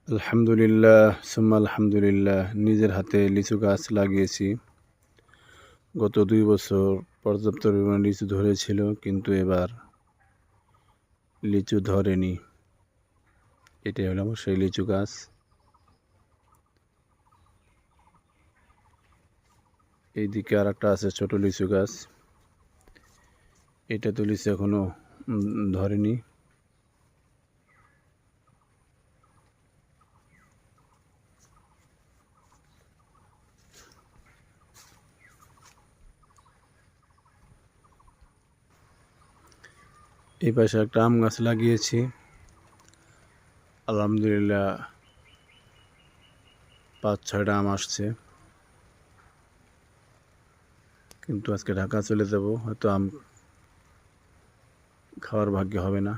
আলহামদুলিল্লাহ সুম্মা আলহামদুলিল্লাহ। নিজের হাতে লিচু গাছ লাগিয়েছি। গত 2 বছর পর্যাপ্ত পরিমাণে লিচু ধরেছিল, কিন্তু এবার লিচু ধরেনি। এটাই হলো আমার সেই লিচু গাছ। এইদিকে আর একটা আছে ছোট লিচু গাছ, এটা তো লিচু এখনো ধরেনি। এই পাশে একটা আম গাছ লাগিয়েছি, আলহামদুলিল্লাহ 5-6টা আম আসছে। কিন্তু আজকে ঢাকা চলে যাব, হয়তো আম খাওয়ার ভাগ্য হবে না,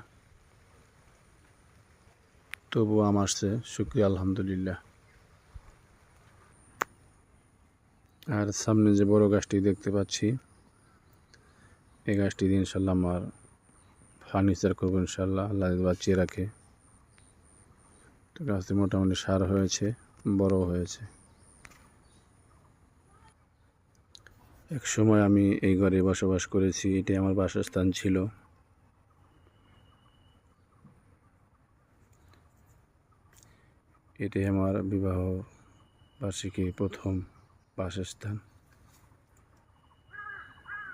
তবুও আম আসছে, শুকরিয়া আলহামদুলিল্লাহ। আর সামনে যে বড় গাছটি দেখতে পাচ্ছি, এই গাছটি দিয়ে ইনশাল্লাহ আমার ফার্নিচার করবো ইনশাল্লাহ, আল্লাহ যদি বাঁচিয়ে রাখে। তো গাছটি মোটামুটি সার হয়েছে, বড় হয়েছে। এক সময় আমি এই ঘরে বসবাস করেছি, এটাই আমার বাসস্থান ছিল। এটাই আমার বিবাহ বার্ষিকী প্রথম বাসস্থান,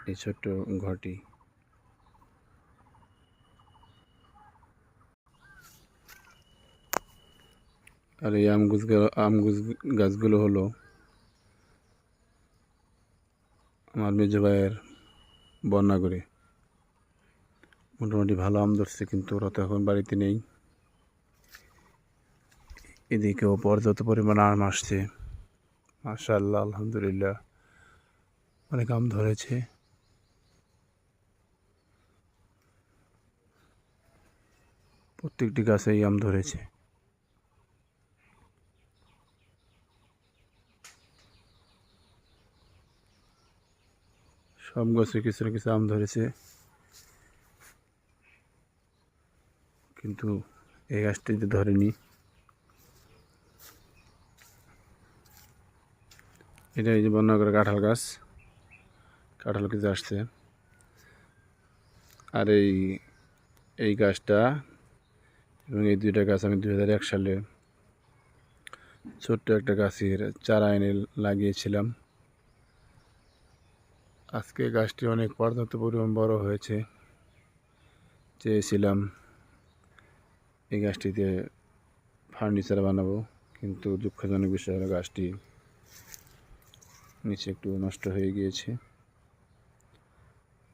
এই ছোট্ট ঘরটি। আর এই আম গাছগুলো হলো আমার মেজো ভাইয়ের বন্যা করে। মোটামুটি ভালো আম ধরছে, কিন্তু ওরা তো এখন বাড়িতে নেই। এদিকেও পর্যাপ্ত পরিমাণ আম আসছে, মাশাআল্লাহ আলহামদুলিল্লাহ, অনেক আম ধরেছে। প্রত্যেকটি গাছেই আম ধরেছে। সব গাছে কিছু না কিছু আম ধরেছে, কিন্তু এই গাছটিতে ধরেনি। এটা এই যে বন্যা করে কাঁঠাল গাছ, কাঁঠাল কিছু আসছে। আর এই গাছটা এবং এই 2টা গাছ আমি 2001 সালে ছোট্ট একটা গাছের চারা এনে লাগিয়েছিলাম। আজকে গাছটি অনেক পর্যাপ্ত পরিমাণ বড় হয়েছে। চেয়েছিলাম এই গাছটিতে ফার্নিচার বানাবো, কিন্তু দুঃখজনক বিষয় হলো গাছটি নিচে একটু নষ্ট হয়ে গিয়েছে।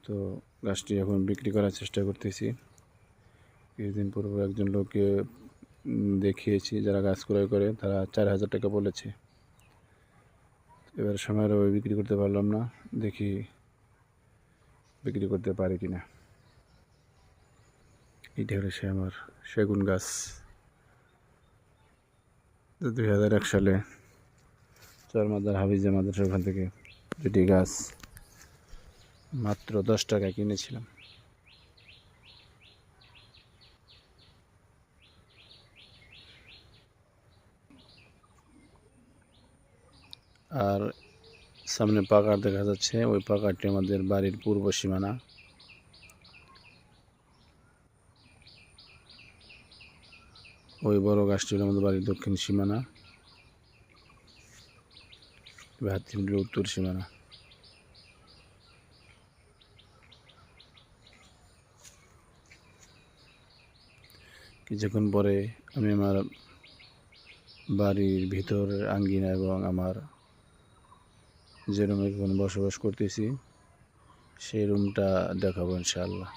তো গাছটি এখন বিক্রি করার চেষ্টা করতেছি। কিছুদিন পূর্বে একজন লোককে দেখিয়েছি, যারা গাছ ক্রয় করে, তারা 4000 টাকা বলেছে। এবার সময়ের অভাবে বিক্রি করতে পারলাম না, দেখি বিক্রি করতে পারি কিনা। এইটা হলো সে আমার সেগুন গাছ, 2001 সালে চরমাদার হাফিজা মাদ্রাসা ওখান থেকে 2টি গাছ মাত্র 10 টাকায় কিনেছিলাম। আর সামনে পাকাড় দেখা যাচ্ছে, ওই পাকাড়টি আমাদের বাড়ির পূর্ব সীমানা। ওই বড় গাছটি হলো আমাদের বাড়ির দক্ষিণ সীমানা, হাতিমটির উত্তর সীমানা। কিছুক্ষণ পরে আমি আমার বাড়ির ভিতর আঙ্গিনা এবং আমার যে রুমে এখন বসবাস করতেছি সেই রুমটা দেখাবো ইনশাআল্লাহ।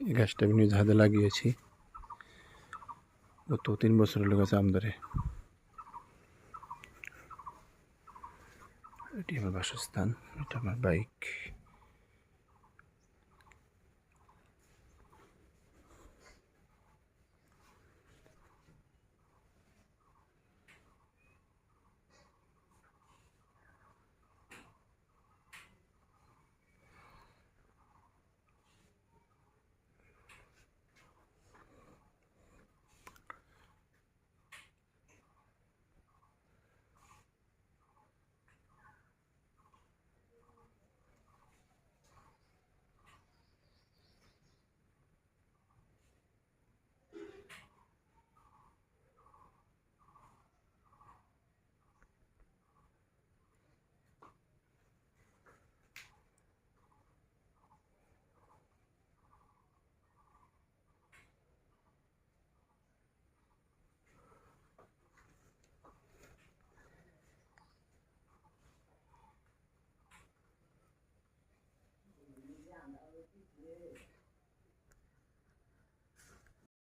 এই গাছটা আমি নিজ হাতে লাগিয়েছি, গত 3 বছর হলো গাছে আম ধরে। এটি আমার বাসস্থান, এটা আমার বাইক।